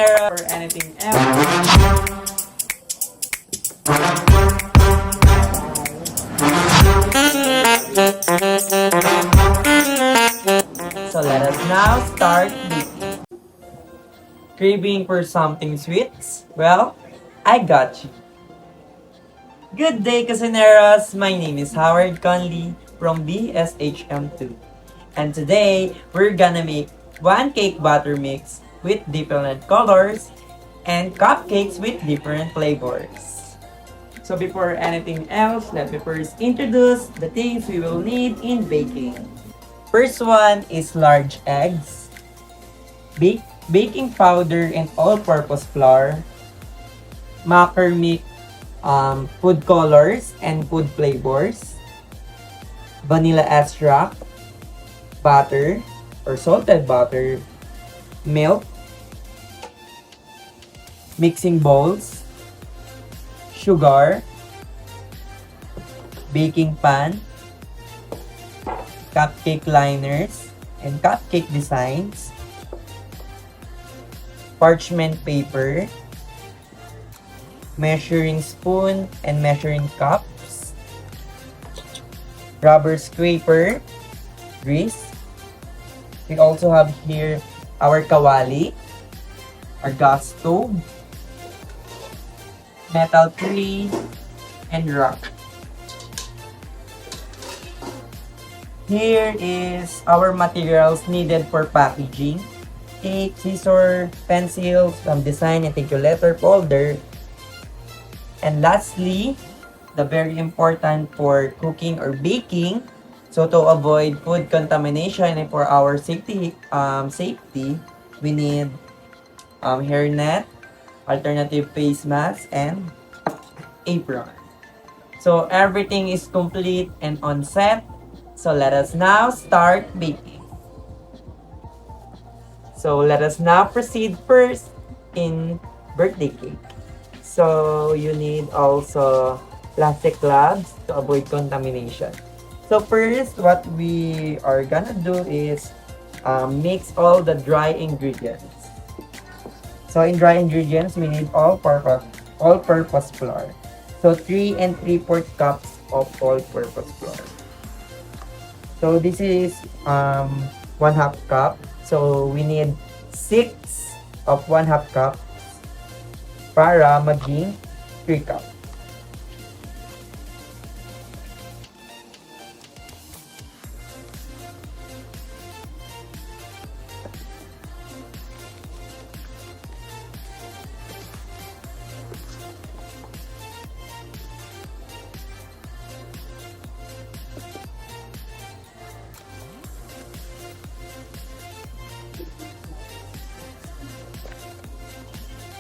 Kusinera or anything else. So let us now start baking. Craving for something sweet? Well, I got you. Good day, Kusineras! My name is Howard Conley from BSHM-2. And today, we're gonna make one cake batter mix with different colors and cupcakes with different flavors. So before anything else, let me first introduce the things we will need in baking. First one is large eggs, baking powder and all-purpose flour, McCormick food colors and food flavors, vanilla extract, butter or salted butter, milk, mixing bowls, sugar, baking pan, cupcake liners and cupcake designs, parchment paper, measuring spoon and measuring cups, rubber scraper, grease. We also have here our kawali, our gas stove, metal tray, and rock. Here is our materials needed for packaging: tape, scissors, pencils, design and thank you letter folder. And lastly, the very important for cooking or baking, so to avoid food contamination and for our safety, we need hairnet, alternative face mask, and apron. So everything is complete and on set. So let us now start baking. So let us now proceed first in birthday cake. So you need also plastic gloves to avoid contamination. So first, what we are gonna do is mix all the dry ingredients. So in dry ingredients, we need all-purpose flour. So 3 3/4 cups of all-purpose flour. So this is 1/2 cup. So we need 6 of 1/2 cup para maging 3 cup.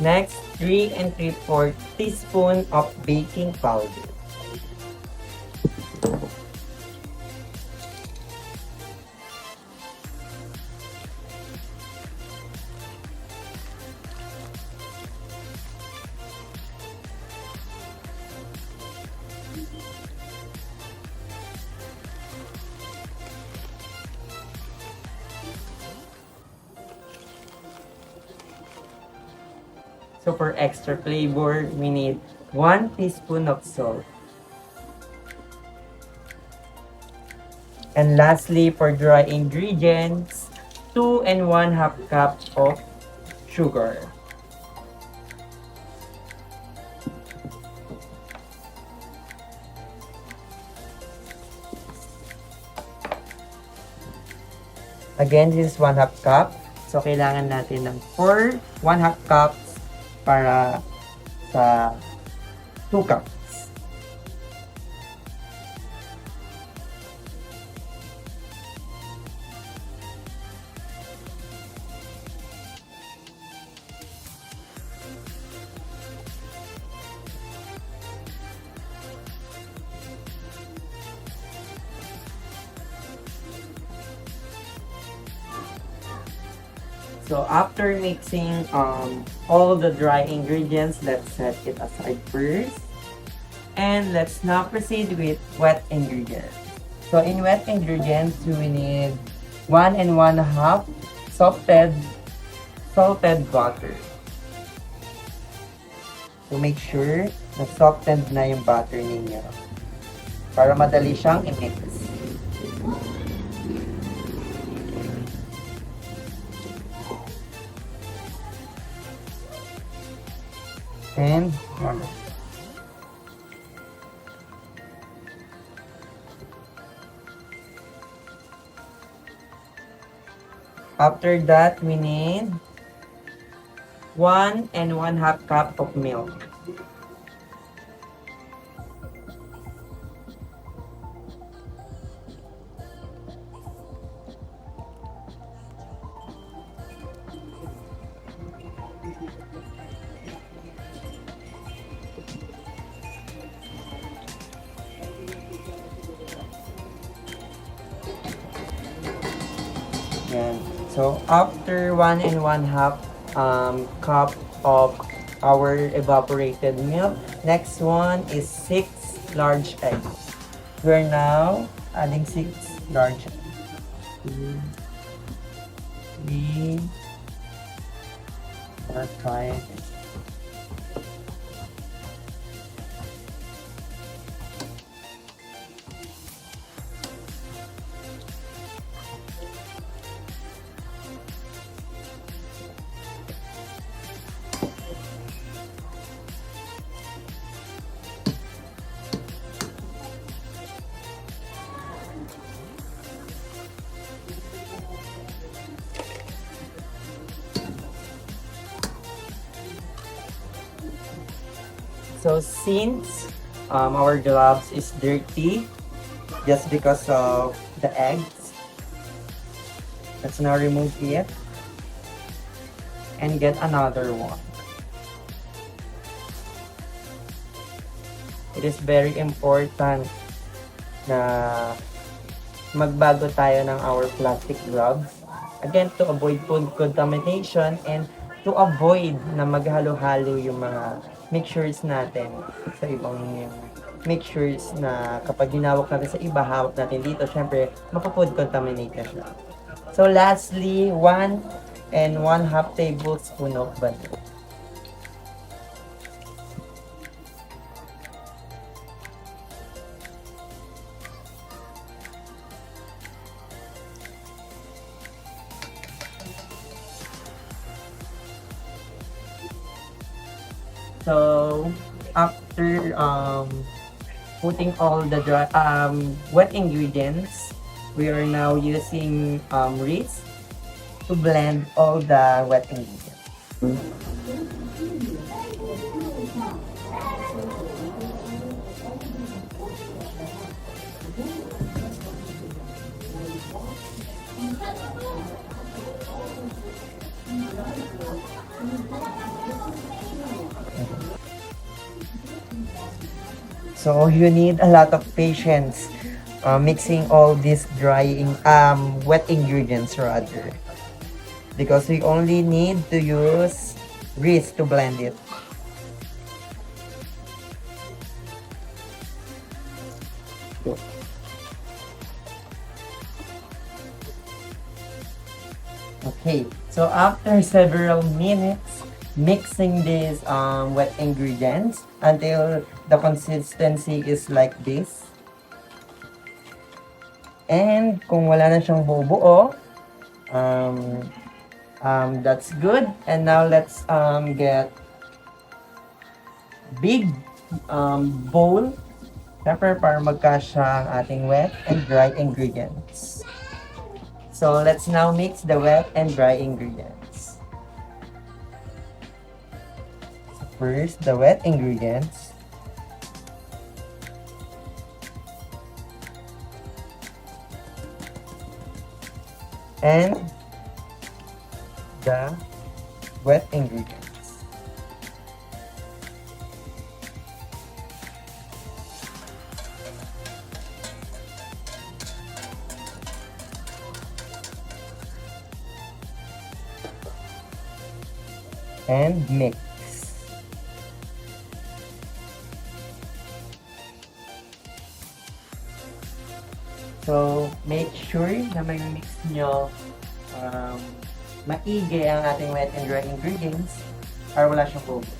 Next, 3 3/4 teaspoon of baking powder. So for extra flavor, we need 1 teaspoon of salt. And lastly, for dry ingredients, 2 1/2 cup of sugar. Again, this is 1/2 cup. So kailangan natin ng 1/2 cups para sa 2 cups. So after mixing all the dry ingredients, let's set it aside first. And let's now proceed with wet ingredients. So in wet ingredients, we need 1 1/2 salted butter. to make sure na softened na yung butter ninyo. Para madali siyang i-mix. And after that, we need 1 1/2 cup of milk. Yan. So, after 1 1/2 cup of our evaporated milk, next one is 6 large eggs. We're now adding 6 large eggs. 2, 3, 4, 5. So since our gloves is dirty just because of the eggs, let's now remove it and get another one. It is very important na magbago tayo ng our plastic gloves. Again, to avoid food contamination and to avoid na maghalo-halo yung mga mixtures natin sa ibang mixtures na kapag ginawak natin sa iba, hawak natin dito, syempre, mapa-food contaminate na siya. So lastly, 1 1/2 tablespoon of butter. So, after putting all the dry, wet ingredients, we are now using whisk to blend all the wet ingredients. So you need a lot of patience mixing all these wet ingredients rather, because we only need to use whisk to blend it. Okay, so after several minutes mixing these wet ingredients until the consistency is like this. And kung wala na siyang bubuo, that's good. And now let's get big bowl pepper para magkasya ang ating wet and dry ingredients. So let's now mix the wet and dry ingredients. First, the wet ingredients. And the wet ingredients. And mix. So, make sure na may mix nyo maigi ang ating wet and dry ingredients para wala siyang bubo.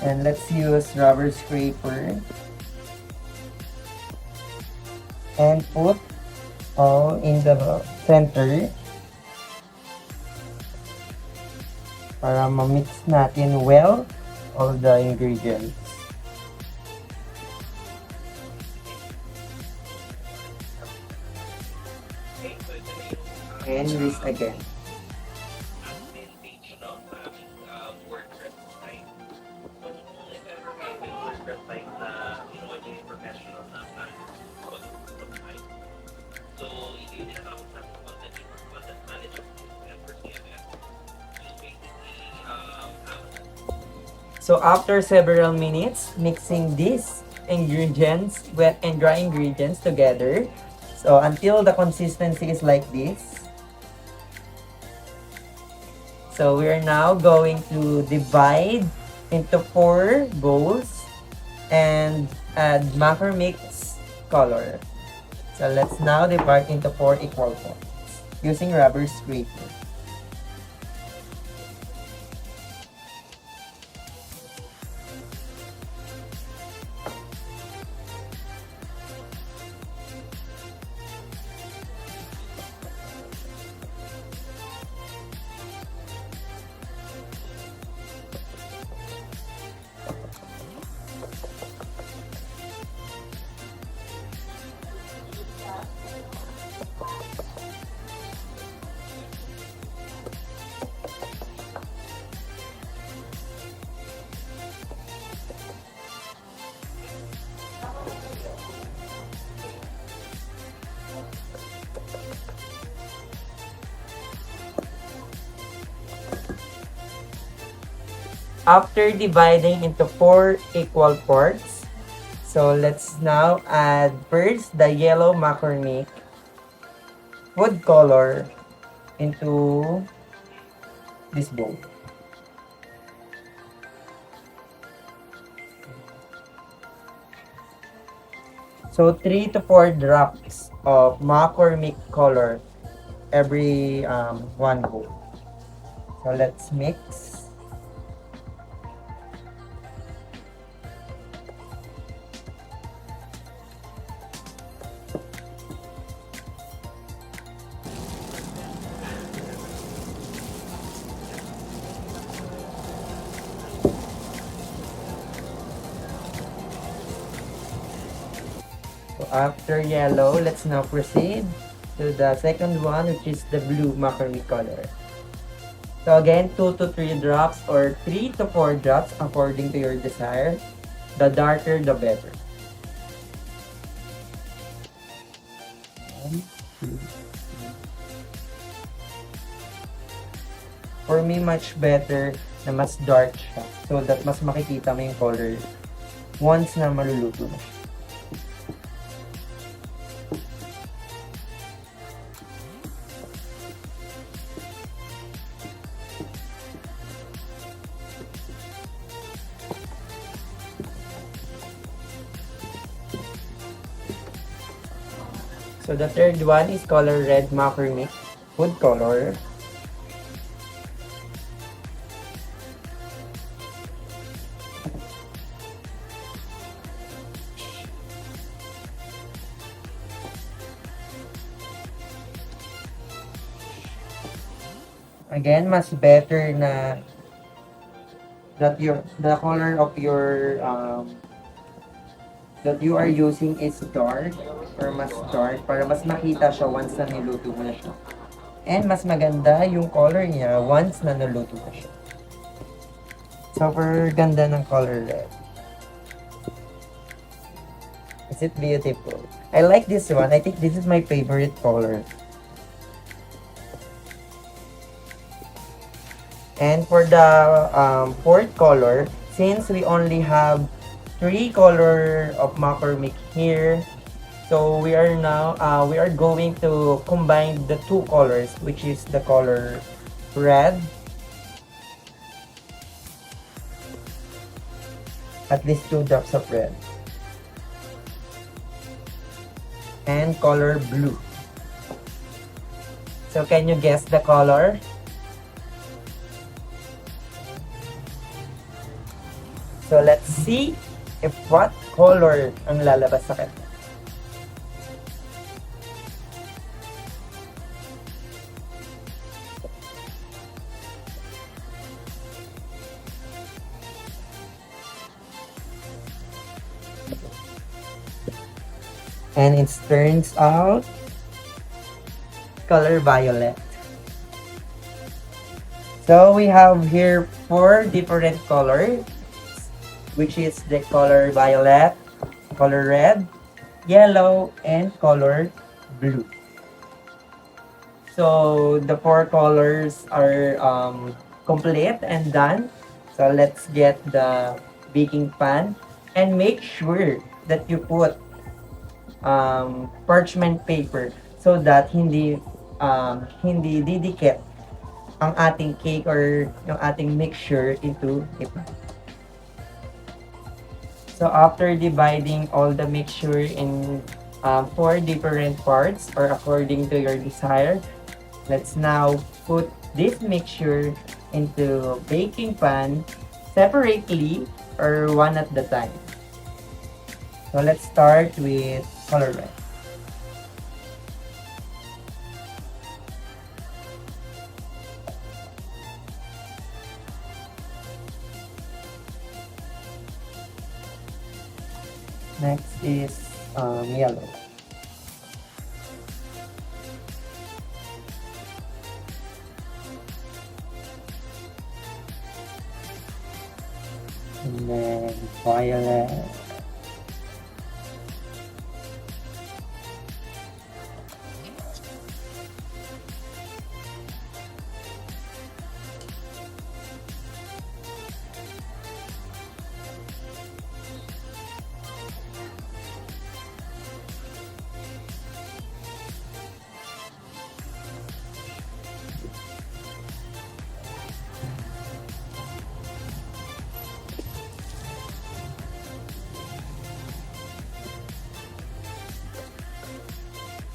And let's use rubber scraper and put all in the center para ma-mix natin well all the ingredients. And whisk again. So after several minutes mixing these ingredients, wet and dry ingredients together, so until the consistency is like this. So we are now going to divide into 4 bowls and add macro mix color. So let's now divide into 4 equal parts using rubber scraper. After dividing into 4 equal parts, so let's now add first the yellow McCormick food color into this bowl. So 3 to 4 drops of McCormick color every 1 bowl. So let's mix. So after yellow, let's now proceed to the second one, which is the blue McCormick color. So again, 2 to 3 drops or 3 to 4 drops according to your desire. The darker, the better. 1, 2, 3. For me, much better na mas dark siya. So that mas makikita mo yung color once na maluluto na siya. So the third one is color red McCormick food color. Again, mas better na that the color of your that you are using is dark or mas dark para mas makita siya once na niluto mo na siya. And mas maganda yung color niya once na naluto na siya. Super ganda ng color red. Is it beautiful? I like this one. I think this is my favorite color. And for the fourth color, since we only have 3 color of McCormick here, so we are now we are going to combine the 2 colors, which is the color red, at least 2 drops of red, and color blue. So can you guess the color? So let's see if what color ang lalabas sa kanya. And it turns out color violet. So we have here 4 different colors, which is the color violet, color red, yellow, and color blue. So the 4 colors are complete and done. So let's get the baking pan and make sure that you put parchment paper so that hindi didikit ang ating cake or yung ating mixture into a pan. So after dividing all the mixture in 4 different parts or according to your desire, let's now put this mixture into baking pan separately or one at the time. So let's start with color red. Next is yellow. And then violet.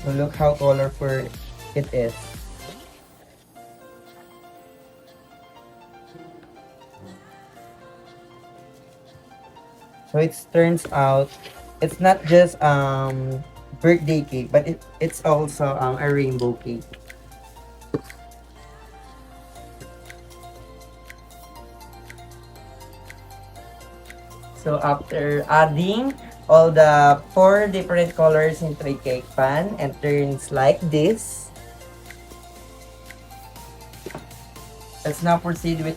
So look how colorful it is. So it turns out it's not just birthday cake, but it's also a rainbow cake. So after adding all the 4 different colors into a cake pan and turns like this, let's now proceed with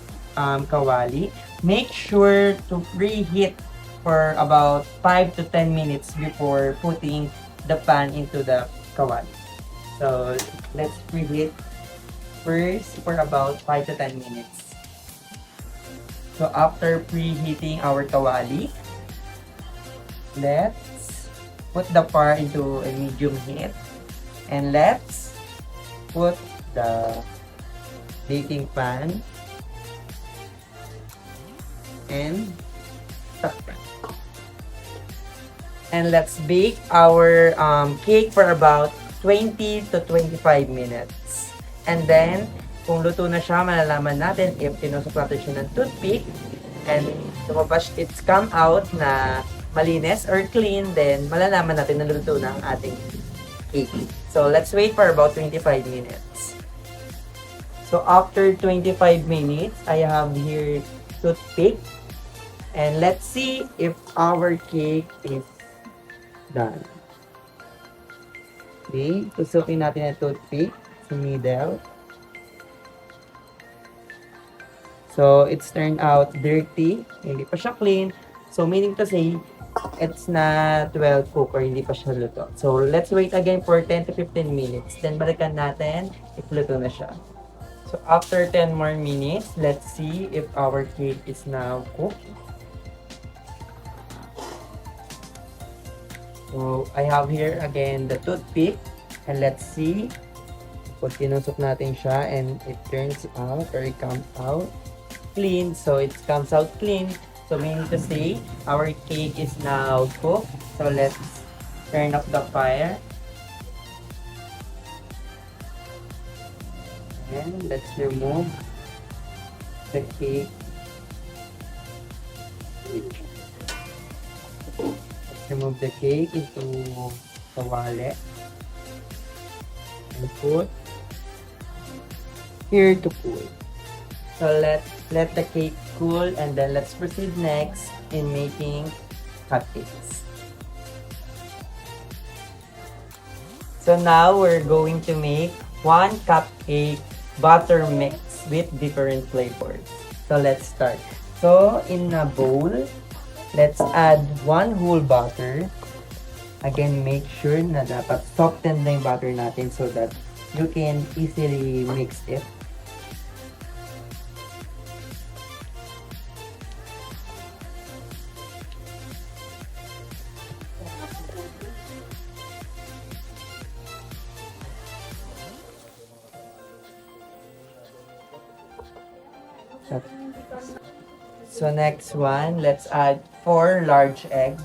kawali. Make sure to preheat for about 5 to 10 minutes before putting the pan into the kawali. So let's preheat first for about 5 to 10 minutes. So after preheating our kawali, let's put the pan into a medium heat and let's put the baking pan and takpan. And let's bake our cake for about 20 to 25 minutes. And then, kung luto na siya, malalaman natin if tinusok natin siya ng toothpick and lumabas, it's come out na malinis or clean, then malalaman natin na luto na ang ating cake. So, let's wait for about 25 minutes. So, after 25 minutes, I have here toothpick. And let's see if our cake is done. Okay, tusukin natin ang toothpick sa middle. So, it's turned out dirty. Hindi pa siya clean. So, meaning to say, it's not well cooked or hindi pa siya luto. So, let's wait again for 10 to 15 minutes. Then, balikan natin if luto na siya. So, after 10 more minutes, let's see if our cake is now cooked. So, I have here again the toothpick. And let's see kung tinusok natin siya and it turns out or it comes out clean. So, it comes out clean. So, meaning to say, our cake is now cooked. So, let's turn off the fire. And let's remove the cake Remove the cake into the wallet and put here to cool. So let the cake cool, and then let's proceed next in making cupcakes. So now we're going to make one cupcake butter mix with different flavors. So let's start. So in a bowl, let's add one whole butter. Again, make sure na dapat soften na yung butter natin so that you can easily mix it. So next one, let's add 4 large eggs.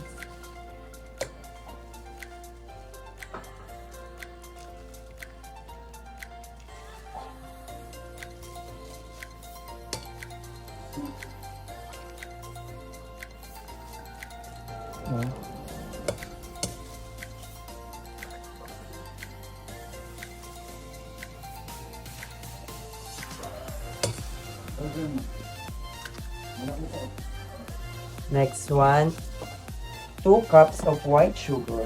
Next one, 2 cups of white sugar.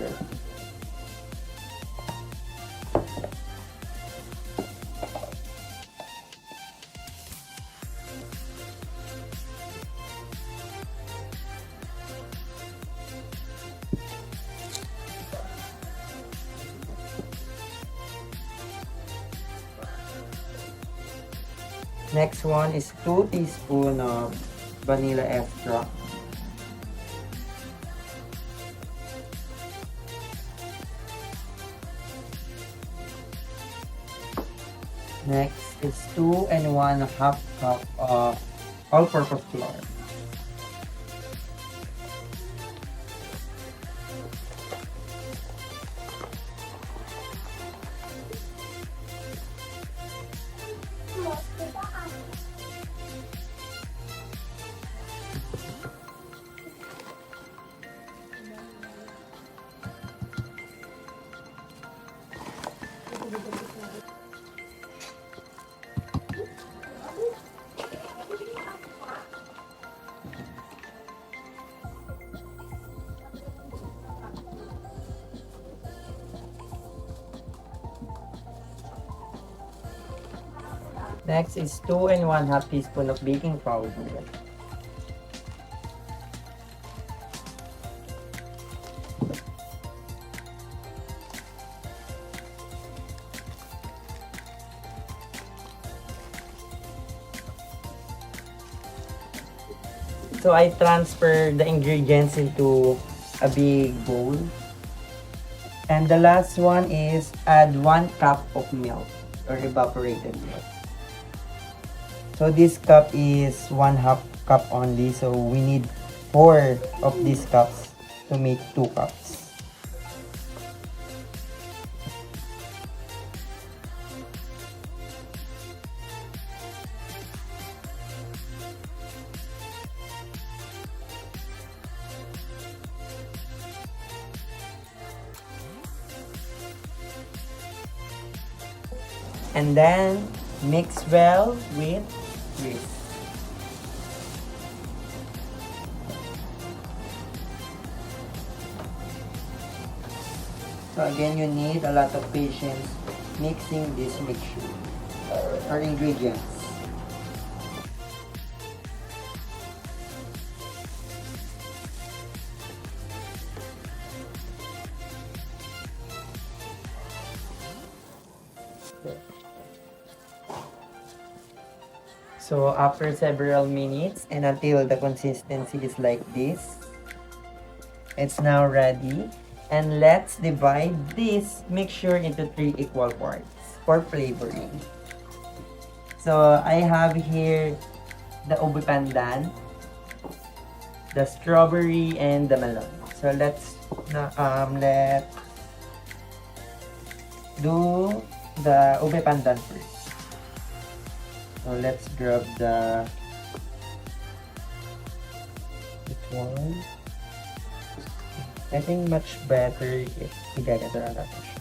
Next one is 2 teaspoons of vanilla extract. Next is 2 1/2 cup of all-purpose flour. Next is 2 1/2 teaspoon of baking powder. So I transfer the ingredients into a big bowl. And the last one is add 1 cup of milk or evaporated milk. So this cup is 1/2 cup only. So we need 4 of these cups to make 2 cups. And then mix well with this. So again, you need a lot of patience mixing this mixture or ingredients. So after several minutes and until the consistency is like this, it's now ready. And let's divide this mixture into 3 equal parts for flavoring. So I have here the ube pandan, the strawberry, and the melon. So let's do the ube pandan first. So let's grab the one. I think much better if igagatro na natin siya.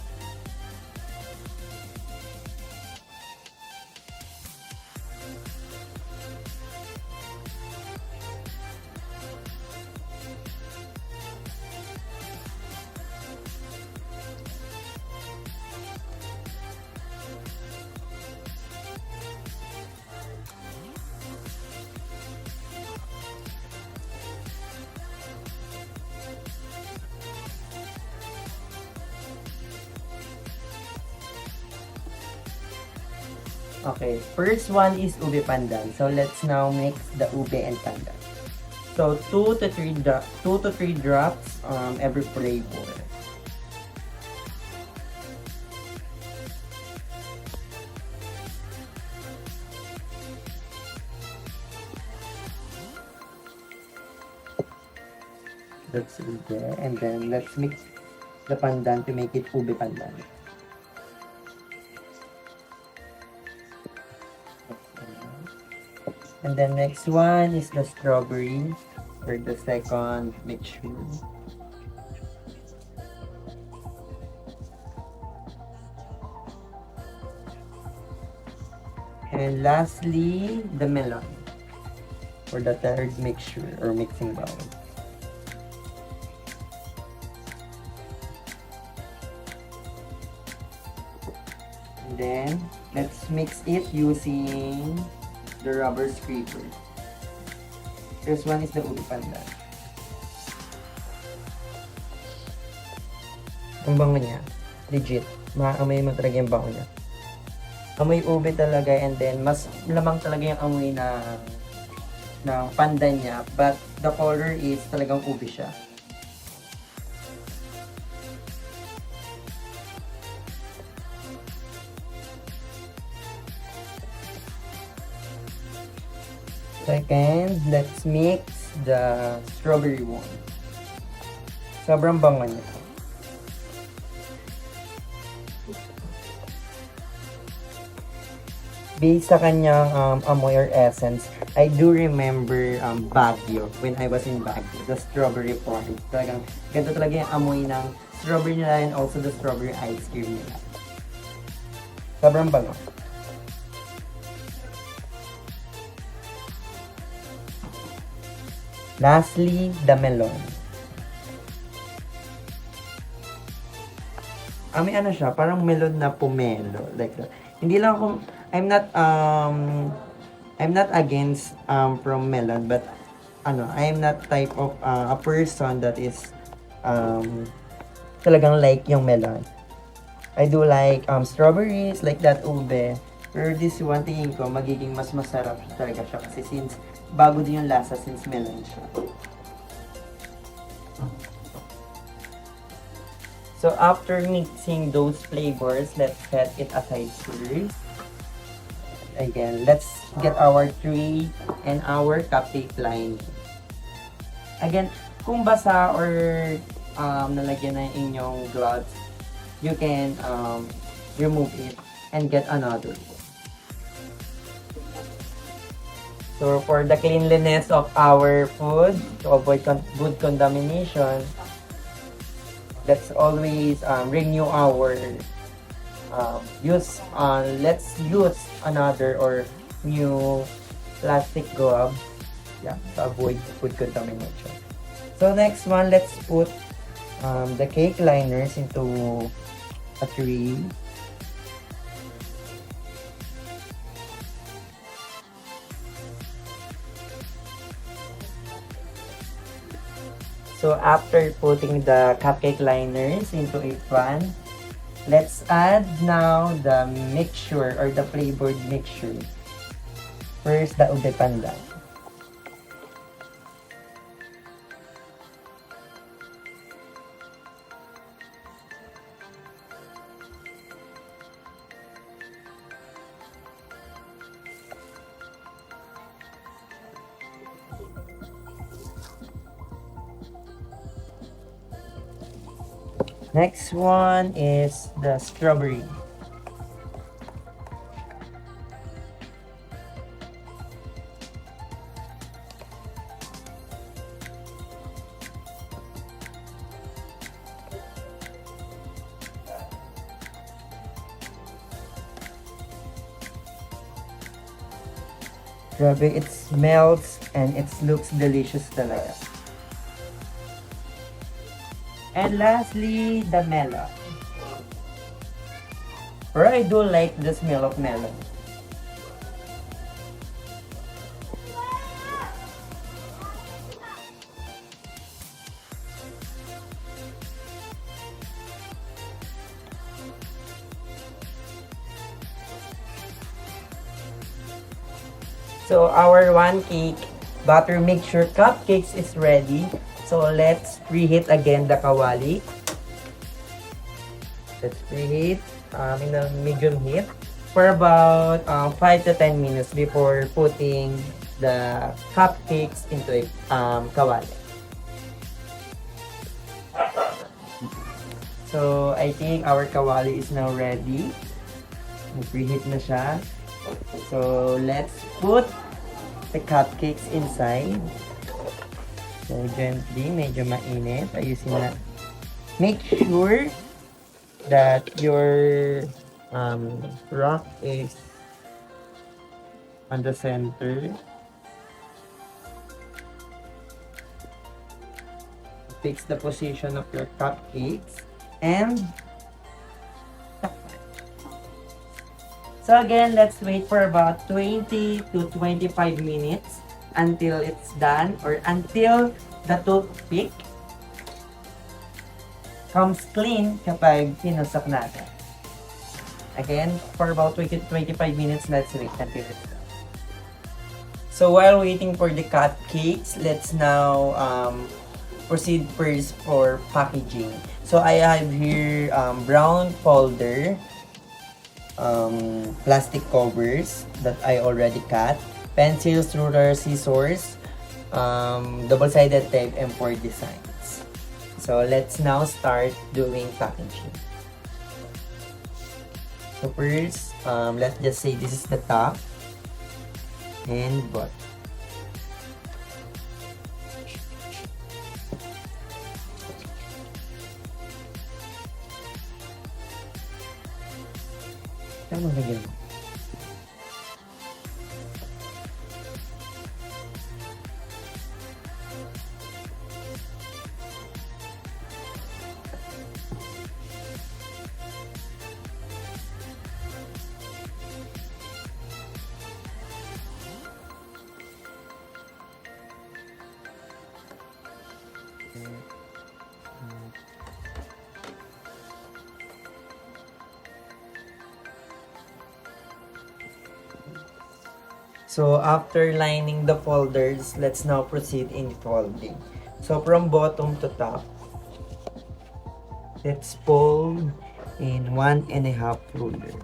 Okay, first one is ube pandan. So let's now mix the ube and pandan. So 2 to 3 drops every flavor. That's ube, and then let's mix the pandan to make it ube pandan. And then next one is the strawberry for the second mixture. And lastly, the melon for the third mixture or mixing bowl. And then let's mix it using the rubber scraper. First one is the ube pandan. Ang bango niya. Legit. Maamoy mo talaga yung bango niya. Amoy ube talaga, and then mas lamang talaga yung amoy ng pandan niya. But the color is talagang ube siya. Second, let's mix the strawberry one. Sobrang bango niya. Based sa kanyang amoy or essence, I do remember Baguio, when I was in Baguio, the strawberry porridge. Talagang, ganito talaga yung amoy ng strawberry nila and also the strawberry ice cream nila. Sobrang bango. Lastly, the melon. May ano siya, parang melon na pomelo, like that. Hindi lang ako, I'm not against from melon, but I am not type of a person that is talagang like yung melon. I do like strawberries, like that ube. Pero this one, tingin ko, magiging mas masarap talaga siya kasi since bago din yung lasa since melon siya. So after mixing those flavors, let's set it aside first. Again, let's get our tray and our cupcake line. Again, kung basa or nalagyan na inyong gloves, you can remove it and get another. So for the cleanliness of our food, to avoid food contamination, let's always renew our let's use another or new plastic glove, yeah, to avoid food contamination. So next one, let's put the cake liners into a tray. So after putting the cupcake liners into a pan, let's add now the mixture or the flavored mixture. First, the ube pandan. Next one is the strawberry. Grabe, it smells and it looks delicious talaga. And lastly, the melon. Or I do like the smell of melon. So our one cake butter mixture cupcakes is ready. So let's preheat again the kawali. Let's preheat in a medium heat for about 5 to 10 minutes before putting the cupcakes into a kawali. So I think our kawali is now ready. Preheat na siya. So let's put the cupcakes inside. So gently, medyo mainit. Ayusin na. Make sure that your rock is on the center. Fix the position of your cupcakes and so again, let's wait for about 20 to 25 minutes until it's done or until the toothpick comes clean kapag pinusok natin. Again, for about 20 to 25 minutes, let's wait until it's done. So while waiting for the cupcakes, let's now proceed first for packaging. So I have here brown folder, plastic covers that I already cut, pencils, rulers, scissors, double-sided tape, and 4 designs. So let's now start doing packaging. So first, let's just say this is the top and bottom. Tama na yun. So after lining the folders, let's now proceed in folding. So from bottom to top, let's fold in 1.5 ruler.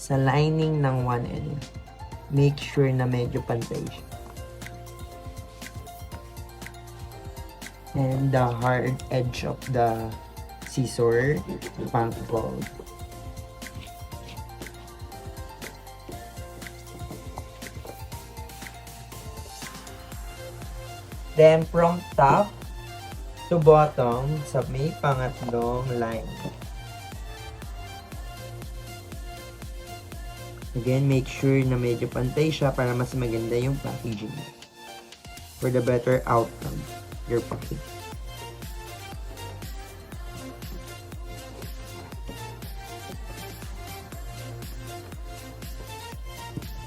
Sa lining ng 1.5, make sure na medyo pantay siya. And the hard edge of the scissor, pang fold. Then, from top to bottom, sa may pangatlong line. Again, make sure na medyo pantay siya para mas maganda yung packaging. For the better outcome, your packaging.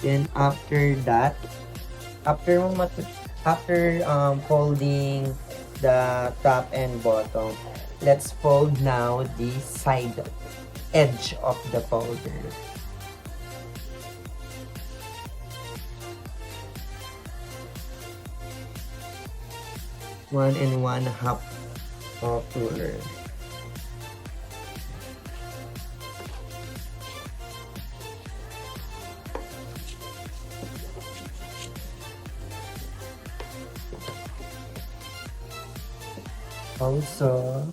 Then, after that, after folding the top and bottom, let's fold now the side edge of the folder. One and 1/2 of ruler. Also,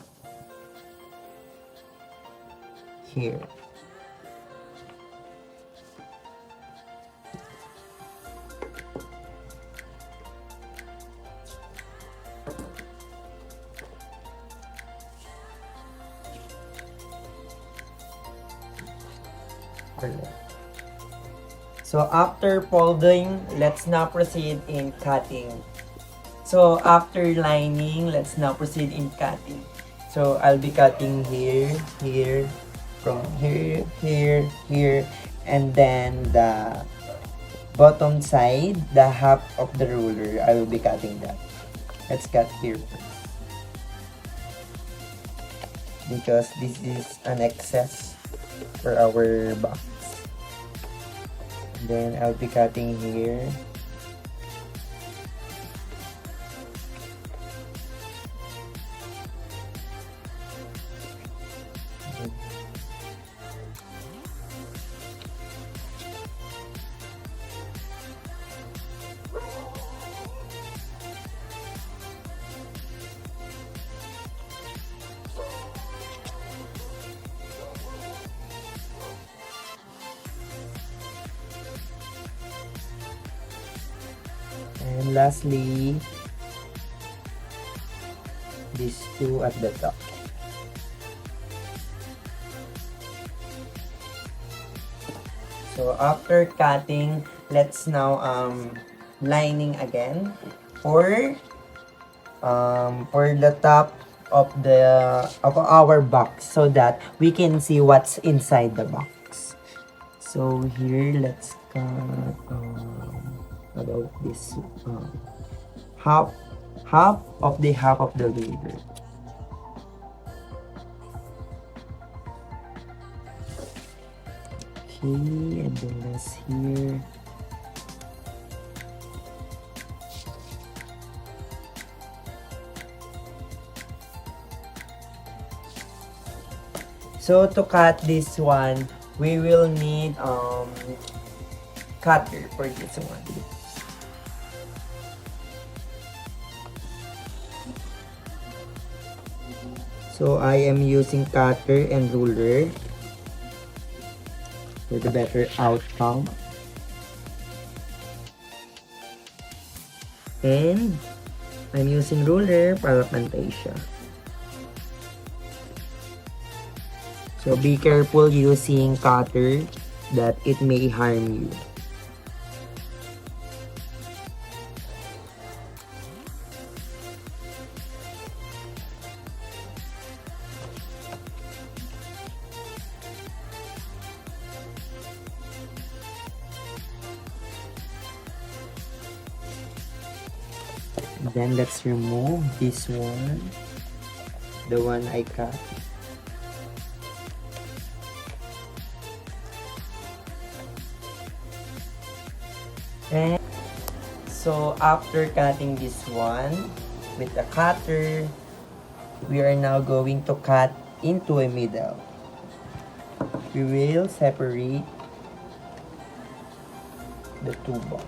here. So after folding, let's now proceed in cutting. So after lining, let's now proceed in cutting. So I'll be cutting here, here, from here, here, here, and then the bottom side, the half of the ruler, I will be cutting that. Let's cut here first. Because this is an excess for our box. Then I'll be cutting here. And lastly, these two at the top. So after cutting, let's now lining again for the top of our box so that we can see what's inside the box. So here, let's cut about this half of the leader. Okay, and then let's here. So to cut this one, we will need cutter for this one. So I am using cutter and ruler for the better outcome. And I'm using ruler para pantay siya. So be careful using cutter that it may harm you. Then let's remove this one, the one I cut. And so after cutting this one with the cutter, we are now going to cut into a middle. We will separate the two balls.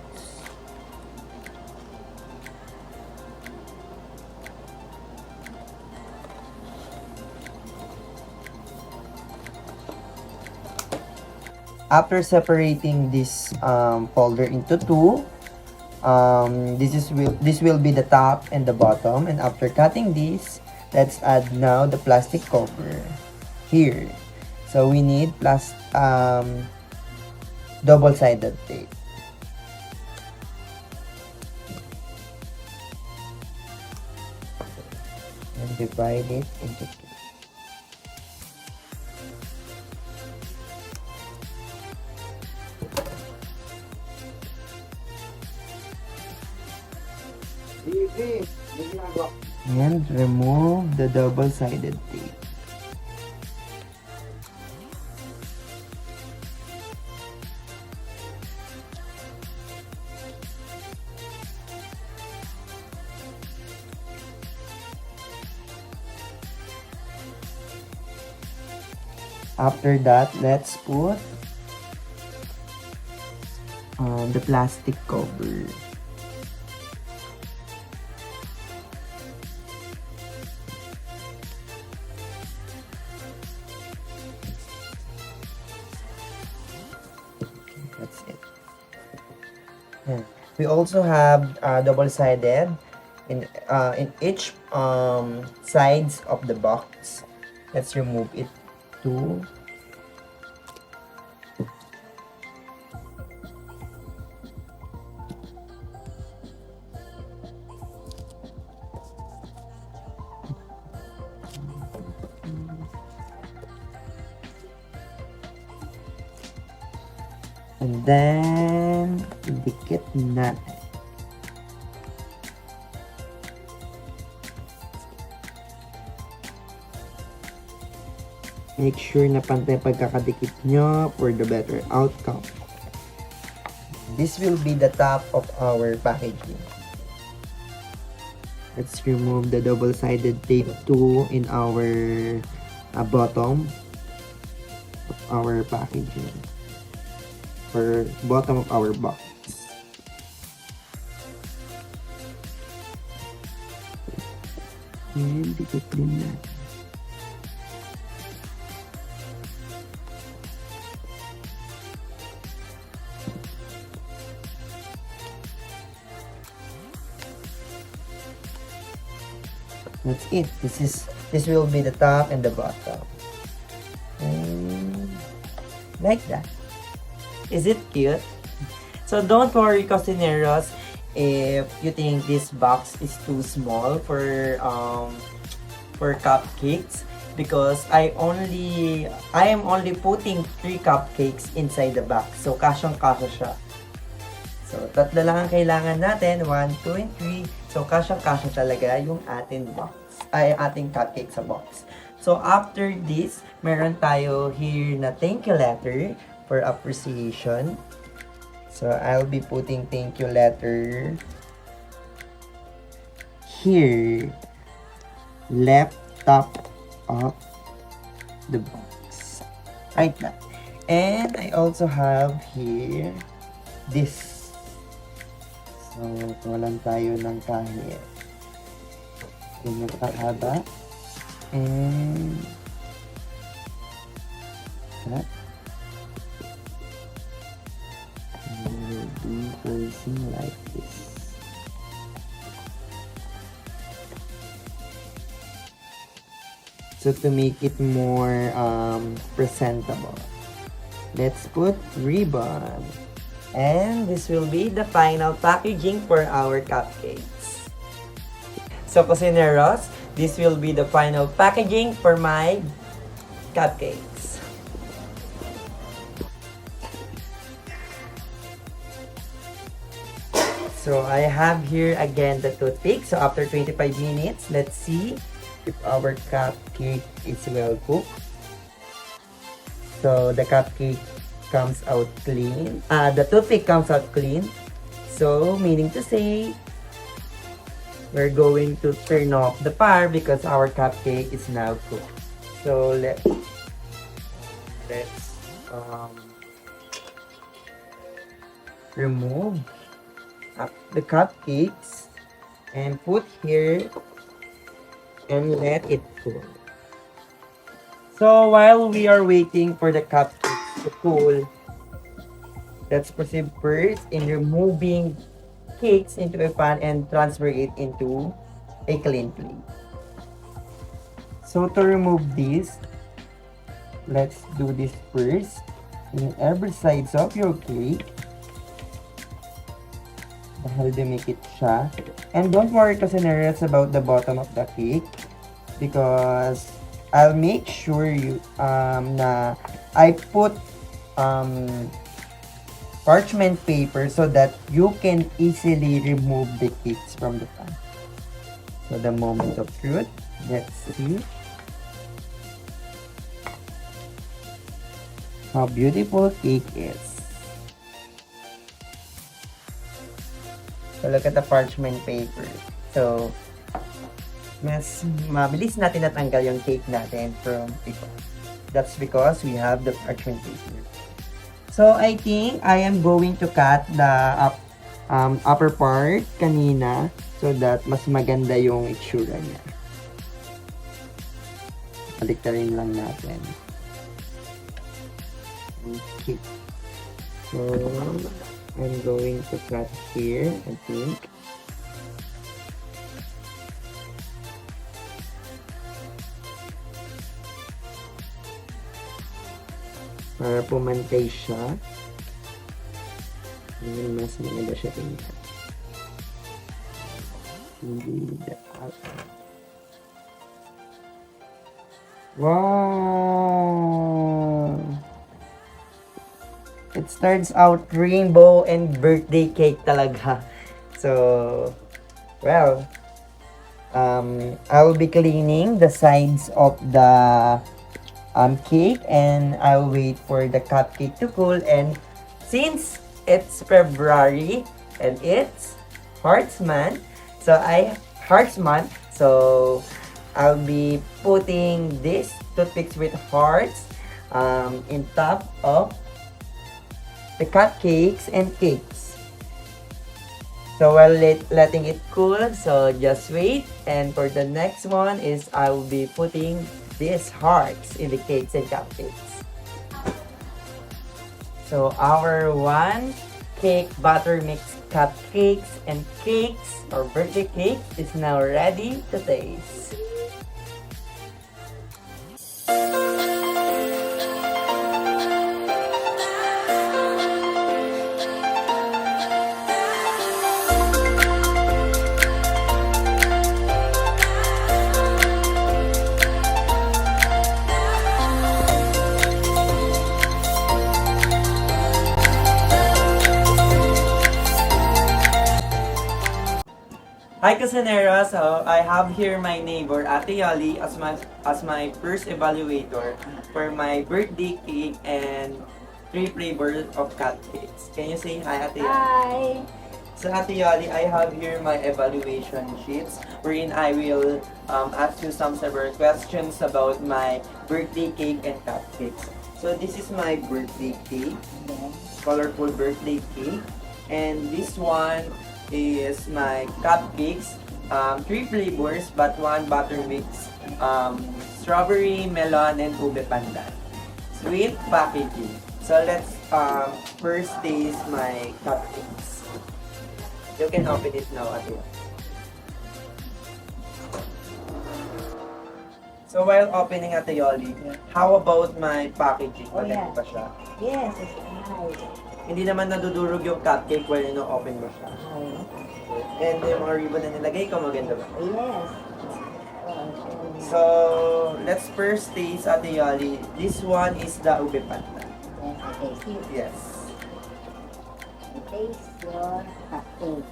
After separating this folder into two, this will be the top and the bottom. And after cutting this, let's add now the plastic cover here. So we need double-sided tape. And divide it into two. And remove the double-sided tape. After that, let's put the plastic cover. That's it. And we also have double-sided in each sides of the box. Let's remove it too. And then, idikit natin. Make sure na pantay pagkakadikit nyo for the better outcome. This will be the top of our packaging. Let's remove the double-sided tape 2 in our bottom of our packaging. Or bottom of our box. And dikit din natin. That's it. This will be the top and the bottom. And like that. Is it cute? So don't worry, Cocineros, if you think this box is too small for cupcakes, because I am only putting 3 cupcakes inside the box. So kasyang-kasya siya. So, 3 lang ang kailangan natin. 1, 2, and 3. So, kasyang-kasya talaga yung ating cupcake sa box. So, after this, meron tayo here na thank you letter for appreciation. So, I'll be putting thank you letter here. Left top of the box. Right now. And I also have here this. So, walan tayo ng kahit. Yung nakakaba. And that. And we'll be placing like this. So, to make it more presentable, let's put ribbon. And this will be the final packaging for our cupcakes. So, Cocineros, this will be the final packaging for my cupcakes. So, I have here again the toothpick. So, after 25 minutes, let's see if our cupcake is well cooked. So, the cupcake comes out clean. The toothpick comes out clean. So, meaning to say, we're going to turn off the fire because our cupcake is now cooked. So, let's remove the cupcakes and put here and let it cool. So, while we are waiting for the cupcakes to cool, let's proceed first in removing cakes into a pan and transfer it into a clean plate. So to remove this, let's do this first in every sides of your cake. Dahil dumikit siya. And don't worry kasi nervous about the bottom of the cake, because I'll make sure you na I put parchment paper so that you can easily remove the cakes from the pan. So the moment of truth, let's see how beautiful cake is. So look at the parchment paper. So mas mabilis natin natanggal yung cake natin from paper. That's because we have the parchment paper. So, I think I am going to cut the upper part kanina so that mas maganda yung itsura niya. Baliktarin lang natin. Okay. So, I'm going to cut here, I think. Para pumantay siya. Ngayon, mas maganda siya tingnan. Hindi dapat. Wow! it turns out rainbow and birthday cake talaga. So, well, I'll be cleaning the sides of the cake, and I'll wait for the cupcake to cool. And since it's February and it's Hearts Month, Hearts Month, so I'll be putting this toothpicks with hearts in top of the cupcakes and cakes. So while letting it cool, so just wait. And for the next one is I will be putting these hearts in the cakes and cupcakes. So our one cake butter mix cupcakes and cakes or birthday cake is now ready to taste. Hi Kusinera! So I have here my neighbor Ate Yoli as my first evaluator for my birthday cake and 3 flavors of cupcakes. Can you say hi Ate Yoli? Hi! So Ate Yoli, I have here my evaluation sheets wherein I will ask you some several questions about my birthday cake and cupcakes. So this is my birthday cake, colorful birthday cake, and this one is my cupcakes, 3 flavors but 1 butter mix, strawberry, melon, and ube pandan. Sweet packaging. So let's first taste my cupcakes. You can open it now, Ate. So while opening Ate Yoli, how about my packaging? Oh, Maganda yeah. pa siya? Yes, it's nice. Hindi naman nadudurog yung cupcake while ino-open mo siya. And yung mga ribbon na nilagay ko, maganda ba? Yes. So, let's first taste Ate Yoli. This one is the ube pandan. Yes, I taste it. Yes. I taste your cupcake.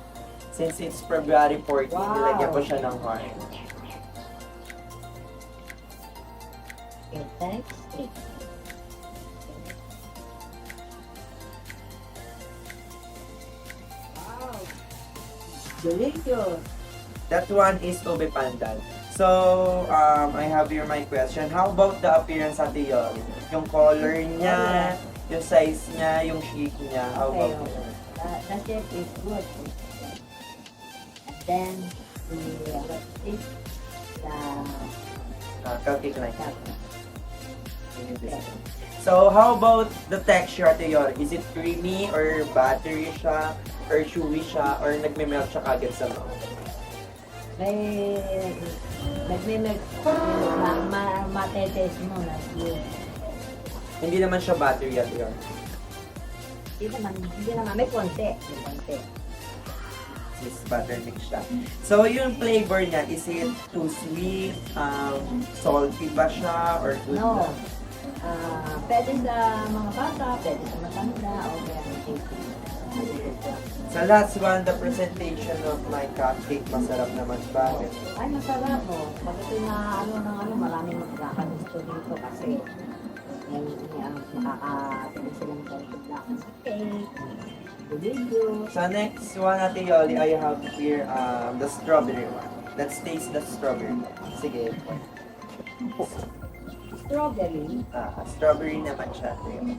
Since it's February 14, Wow. nilagyan ko siya ng heart. It tastes it. Wow. Delicious. That one is ube pandan. So, I have here my question. How about the appearance Ate Yoli? Yung color niya, yung size niya, yung shape niya. How Okay, about okay. The shape is good. And then, the cupcake like cupcake. So, how about the texture Ate Yoli? Is it creamy or buttery siya? Or chewy siya? Or nagme-melt siya kagad sa mouth? May matetes mo na yun. Hindi naman siya buttery Ate Yoli. Hindi naman, may konti. Is butter mix siya. So, yung flavor niya, is it too sweet? Salty ba siya? Or good No. na? Pwede sa mga bata, pwede sa matanda, o kaya may tasty. Sa last one, the presentation of my cupcake, masarap naman ba? Ay, masarap mo. Pag ito na maraming magkakagusto dito kasi makakapili silang konti sa cake, video. Sa next one Ate Yoli, I have here the strawberry one. Let's taste the strawberry. Sige. Strawberry. Strawberry naman siya. Ate Yoli.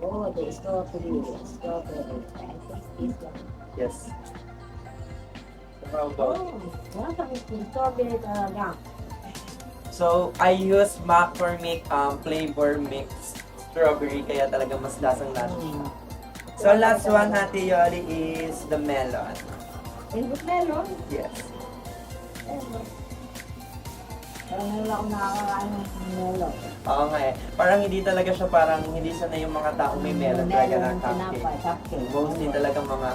Oh, the strawberry. Strawberry. I taste this one. Yes. So, how about? Oh, wala yung strawberry talaga. So, I use McCormick flavor mix strawberry, kaya talaga mas lasang-lasa siya. So, last one Ate Yoli is the melon. Favorite melon? Yes. Melon. Parang wala akong nakakain ng melon. Oo nga eh. Parang hindi talaga siya, parang hindi sanay yung mga tao may melon talaga na cupcake. Mostly talagang mga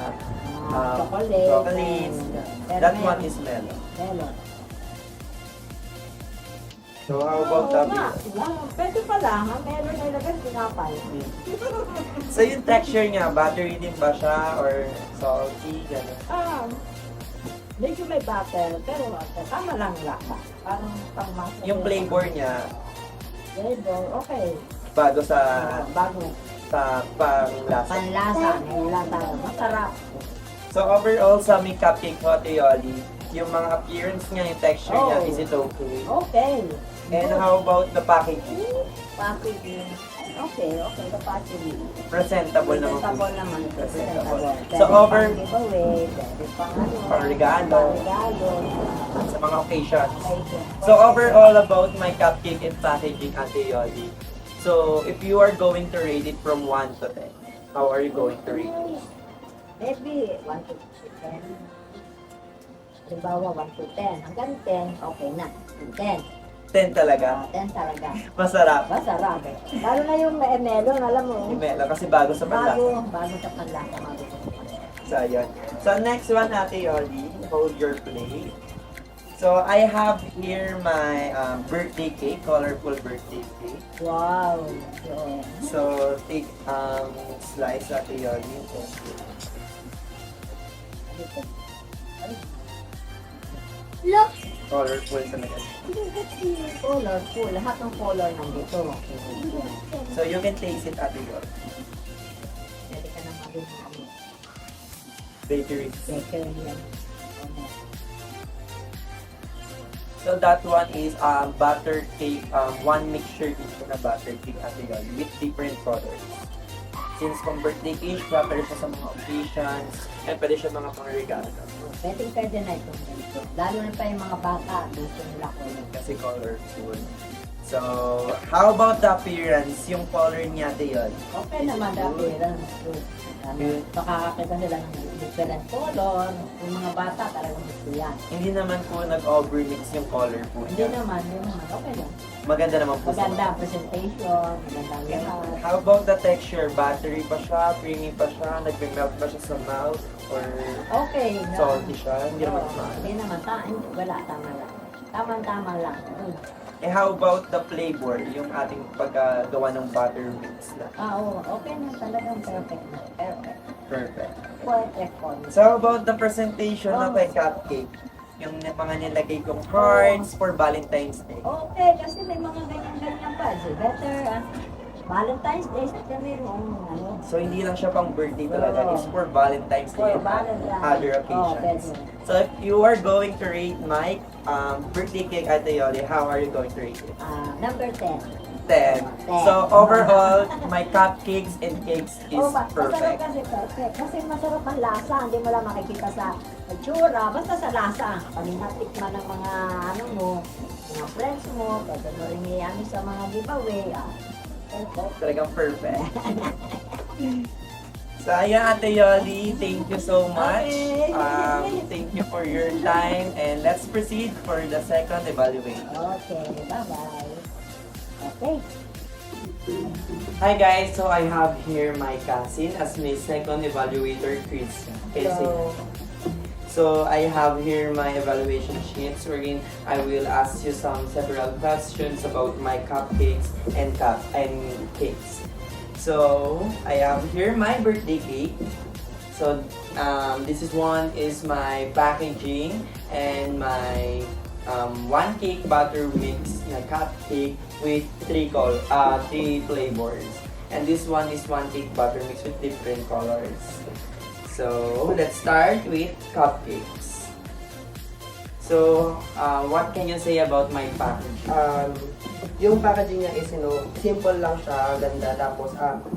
chocolates. That one is melon. Melon. So, how about the Pwede pala, ha? Meron na ilagay, pinapal. So, yung texture niya, buttery din ba siya or salty? Gano'n. Medyo may butter, pero tama lang lasa. Parang pang-masa. Yung flavor niya, Flavor, okay. bago sa Bago. panglasa. Panlasa, may lasa. Masarap. So, overall, sa may cupcake Ate Yoli, yung mga appearance niya, yung texture niya, Oh. is it okay? Okay. And how about the packaging? Packaging. Okay, the packaging. Presentable naman po. Presentable naman. Presentable. Presentable. So, over Giveaway, pwede pang ano. Pang regalo. Regalo. sa mga occasions. Okay. So, overall about my cupcake and packaging, Ate Yoli. So, if you are going to rate it from 1 to 10, how are you going to rate it? Maybe 1 to 10. Halimbawa, 1 to 10. Hanggang 10, okay na. 10. 10 talaga. 10 talaga. Masarap. Masarap eh. Lalo na yung melon, alam mo. Imela kasi bago sa panlasa. Bago sa panlasa. So, yun. So, next one, Ate Yoli. Hold your plate. So, I have here my birthday cake, colorful birthday cake. Wow. So, take slice, Ate Yoli. Look! Colorful talaga. Colorful. Lahat ng color nandito. So, you can taste it, Ate Yoli. Pwede ka na maging Bakery. baker yan. So that one is butter cake, one mixture dito na butter cake, Ate Yoli, with different colors. Since kung birthday cake siya, pwede siya sa mga occasions, and pwede siya mga pang-regalo. Pwede na ito. Lalo na pa yung mga bata, gusto nila color. Kasi colorful. So, how about the appearance? Yung color niya, Ate Yoli? Okay naman the appearance. Makakakita sila ng different color. Yung mga bata talagang gusto yan. Hindi naman po nag-overmix yung color po Hindi niya. naman. Okay lang. Maganda naman po sa Maganda ang presentation, maganda ang lahat. How about the texture? Buttery pa siya? Creamy pa siya? Nag-melt ba siya sa mouth? Or Okay. salty siya? Hindi naman Oo, mahal. Hindi naman. Wala, tama lang. Tama lang. Good. Eh, how about the flavor? Yung ating paggawa ng butter mix na. Oo. Okay na. Talagang perfect na. Perfect. Perfect. Perfect for me. So, how about the presentation of my cupcake? Yung mga nilagay kong hearts for Valentine's Day. Okay, kasi may mga ganyan-ganyan pa. So, better, Valentine's Day, sa mayroong ano. So, hindi lang siya pang birthday talaga. It's for Valentine's Day For and Valentine's. other occasions. pwede. So, if you are going to rate my birthday cake, Ate Yoli, how are you going to rate it? Number 10. 10. So, overall, my cupcakes and cakes is Masarap perfect. kasi perfect. Kasi masarap ang lasa. Hindi mo lang makikita sa itsura. Basta sa lasa. Pag natikman ng mga ano mo, mga friends mo, pwede mo rin i-ano sa mga giveaway. Perfect. Talagang perfect. So, ayan, Ate Yoli, thank you so much. Okay. Thank you for your time. And let's proceed for the second evaluation. Okay, bye-bye. Okay. Hi guys, so I have here my cousin as my second evaluator, Chris. So, So I have here my evaluation sheets wherein I will ask you some several questions about my cupcakes and cakes. So I have here my birthday cake. So this is my packaging and my one cake butter mix na cupcake with three flavors. And this one is one cake butter mix with different colors. So, let's start with cupcakes. So, what can you say about my package? Yung packaging niya is, simple lang siya, ganda. Tapos, ang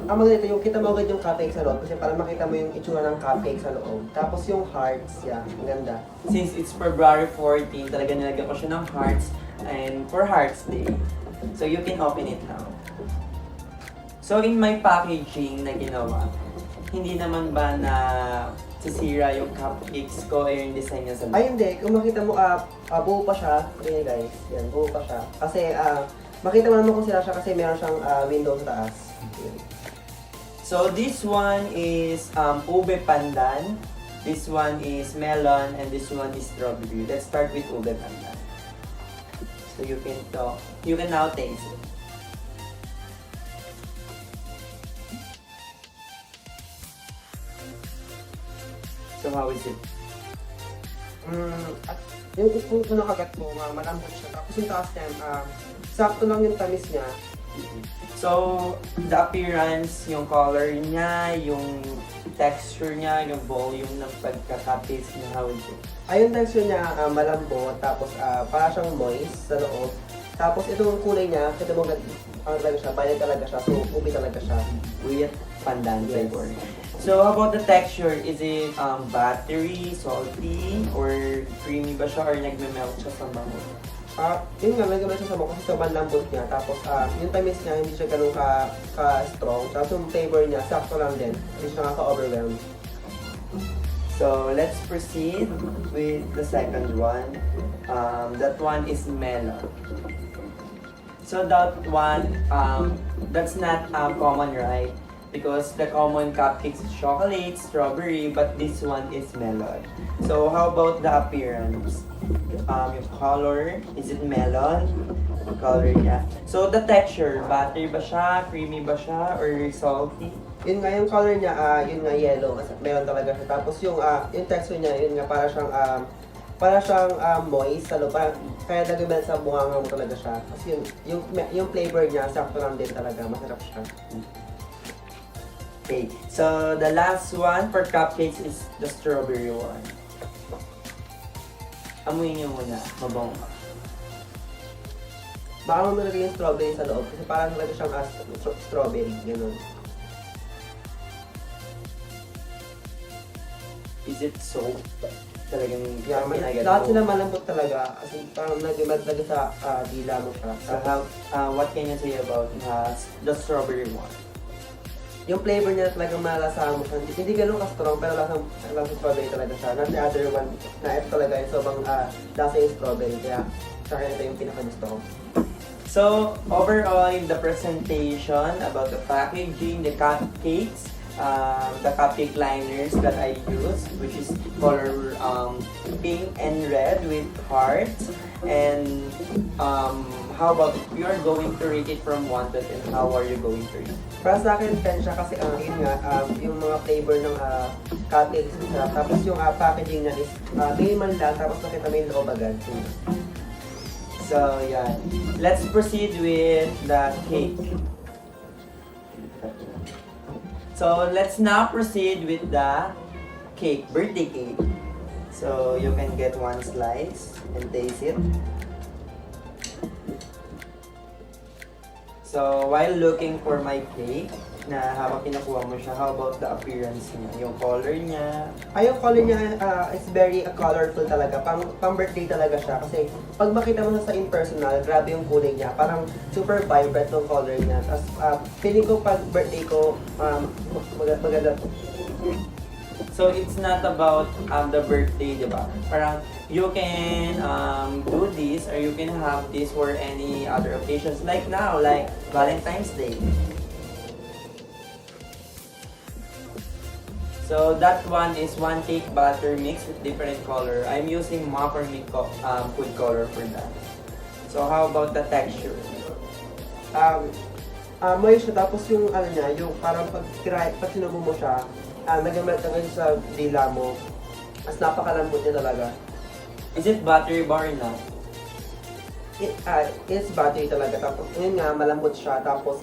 maganda yung kita mo agad yung cupcake sa loob kasi para makita mo yung itsura ng cupcake sa loob. Tapos yung hearts, ang ganda. Since it's February 14, talaga nilagyan ko siya ng hearts and for Hearts Day. So, you can open it now. So, in my packaging na ginawa, hindi naman ba na sisira yung cupcakes ko o yung design niya sa loob? Ay hindi, kung makita mo, buo pa siya. Ganyan guys, yan, buo pa siya. Kasi, makita mo naman kung sila siya kasi meron siyang window sa taas. Yun. So this one is ube pandan, this one is melon, and this one is strawberry. Let's start with ube pandan. So you can now taste it. So how is it? At yung unang kagat ko, malambot siya. Tapos yung taas niya, sakto lang yung tamis niya. So, the appearance, yung color niya, yung texture niya, yung volume ng pagkakatis niya, how is it? Yung texture niya, malambot, tapos para siyang moist sa loob. Tapos itong kulay niya, kita mo talaga siya, violet talaga siya, so ubi talaga siya. With pandan Yes. flavor. So, how about the texture? Is it buttery, salty, or creamy ba siya, or nagme-melt siya sa bango? Yun nga, nagkamay siya sa mo kasi sobrang lambot niya. Tapos yung tamis niya, hindi siya ganun ka-strong. Tapos yung flavor niya, sakto lang din. Hindi siya nakaka-overwhelm. So, let's proceed with the second one. That one is melon. So, that one, that's not common, right? Because the common cupcakes is chocolate, strawberry, but this one is melon. So, how about the appearance? Yung color, is it melon? The color niya. So, the texture, buttery ba siya, creamy ba siya, or salty? Yun nga, yung color niya, yun nga yellow. Kasi meron talaga siya. Tapos yung texture niya, yun nga, para siyang moist sa loob. Kaya nag-melt sa bunganga mo talaga siya. Kasi yung flavor niya, sakto lang din talaga. Masarap siya. Okay, so the last one for cupcakes is the strawberry one. Amuyin niyo muna, mabango ka. Baka mo nalagay yung strawberry sa loob. Kasi parang nalagay siyang strawberry. Ganun. Is it soap? Talagang Yeah, agad lahat mo. sila malambot talaga. Kasi parang nag-melt talaga sa dila mo siya. So what can you say about the strawberry one? Yung flavor niya talagang malasahan mo siya. Hindi ganun ka-strong, pero lasang strawberry talaga siya. Not the other one, na ito talaga yung sobrang lasa yung strawberry. Kaya sa akin ito yung pinakagusto ko. So overall, in the presentation about the packaging, the cupcakes, the cupcake liners that I use, which is color pink and red with hearts, and how about if you are going to rate it from 1 to 10, how are you going to rate it? Para sa akin, 10 siya kasi yun nga, yung mga flavor ng cupcakes siya. Tapos yung packaging niya is minimal lang, tapos nakita mo yung loob agad. So yeah, let's proceed with the cake. So let's now proceed with the cake, birthday cake. So you can get one slice and taste it. So while looking for my cake, na habang kinukuha mo siya, how about the appearance niya? Yung color niya? Yung color niya is very colorful talaga. Pang birthday talaga siya. Kasi pag makita mo sa impersonal, grabe yung kulay niya. Parang super vibrant yung color niya. Tapos feeling ko pag birthday ko, maganda. So it's not about the birthday, di ba? Parang you can do this or you can have this for any other occasions. Like now, like Valentine's Day. So that one is one cake batter mixed with different color. I'm using macaroni food color for that. So how about the texture? Moist siya. Tapos yung ano niya, yung parang pag sinubo mo siya, nag-melt agad sa dila mo. As napakalambot niya talaga. Is it buttery bar or not? It's buttery talaga. Tapos yun nga, malambot siya. Tapos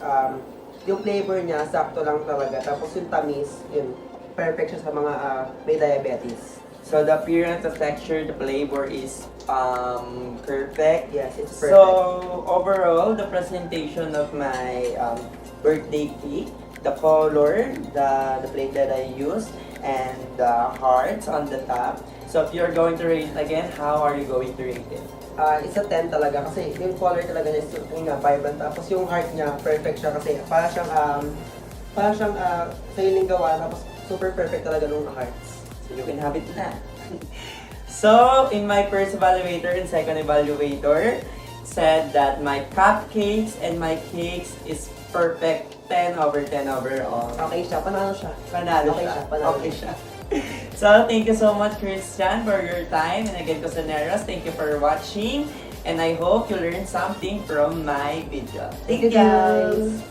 yung flavor niya, sakto lang talaga. Tapos yung tamis, yun, perfect siya sa mga may diabetes. So the appearance, the texture, the flavor is perfect. Yes, it's perfect. So overall, the presentation of my birthday cake, the color, the plate that I used, and the hearts on the top. So if you're going to rate it again, how are you going to rate it? It's a 10 talaga kasi yung color talaga niya is yung nga, vibrant. Tapos yung heart niya, perfect siya kasi para siyang sailing gawa. Tapos super perfect talaga nung hearts. So you can have it na. So in my first evaluator and second evaluator said that my cupcakes and my cakes is perfect 10 over 10 overall. Okay siya, panalo siya. Panalo Okay siya. siya, panalo Okay siya. So, thank you so much, Christian, for your time. And again, Cosaneros, thank you for watching. And I hope you learned something from my video. Thank you guys!